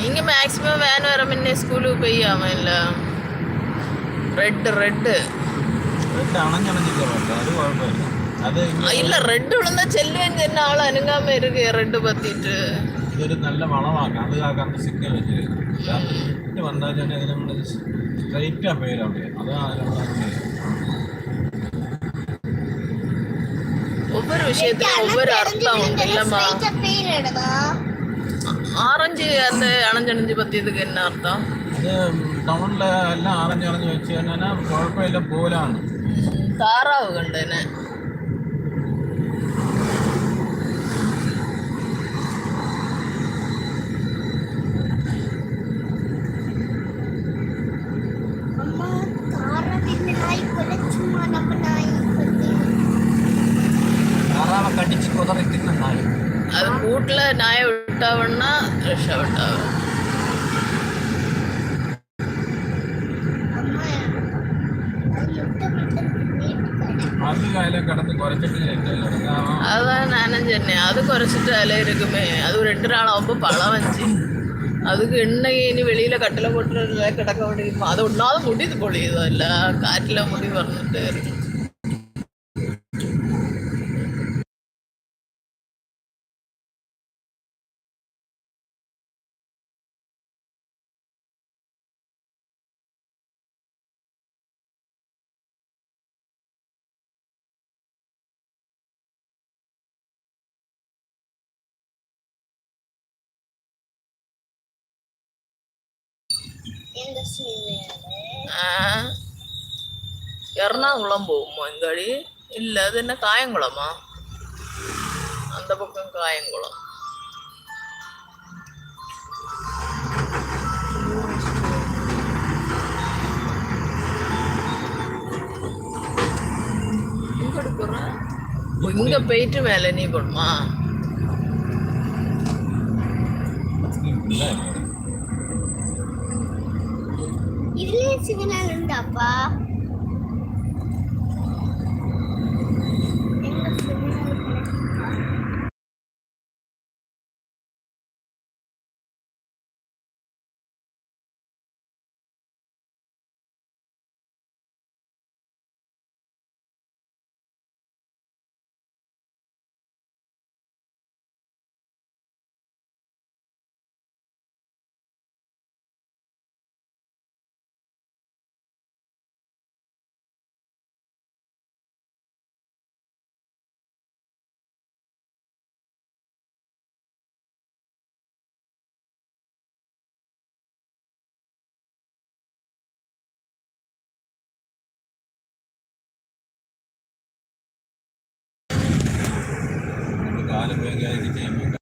இங்க maximum van வர முன்னே ஸ்கூலுக்கு போய்யாம இல்ல. ரெட் ரெட் ரெட் அணைஞ்சு போகிறோம், அது குழப்பம் அது இல்ல. ரெட் விழுந்தா செல்லுன்னு என்ன ஆள் அணுகாம இருக்கு. ரெட் பத்திட்டு ഇതൊരു നല്ല വളവാണ്, അത് കാക്കാൻ സിഗ്നൽ വെച്ച് രാത്രി വന്നാൽ തന്നെ അതിന് നമ്മൾ സ്ട്രൈറ്റാ പേരവിടെ അതാണ് ஒவ்வொரு விஷயத்துக்கும் ஒவ்வொரு அர்த்தம் உண்டு இல்லம்மா. ஆரஞ்சு அந்த அணைஞ்சணைஞ்சு பத்தியதுக்கு என்ன அர்த்தம்? അത് ടൗണിലെ എല്ലാം അറഞ്ഞ് വെച്ച് കഴിഞ്ഞാൽ കുഴപ്പമില്ല പോലാണ്. താറാവ് കണ്ടേനെ. താറാവെ കടിച്ച് കുതറിക്കുന്ന നായി. அது கூட்டுல நாய விட்டாவன்னா ரஷ்யா விட்டாவ. அதான் நானும் சொன்னேன், அது குறைச்சிட்டு அதில் இருக்குமே. அது 2 நாள் ஆகும்போ பழம் வச்சு அதுக்கு எண்ணெய் இனி வெளியில கட்டில போட்டு கிடக்க முடியுமா? அது ஒன்றாவது முடிது பொழியுதோ இல்லை, காற்றில் முடி வந்துட்டு இருக்கு. எர்ணாகுளம் போகுமா எங்காடி? இல்லை, அது என்ன காயங்குளமா? அந்த பக்கம் காயங்குளம். இங்க போயிட்டு மேல நீ போடுமா? இதுலயே சிக்னல் உண்டாப்பா? കാലം വേഗം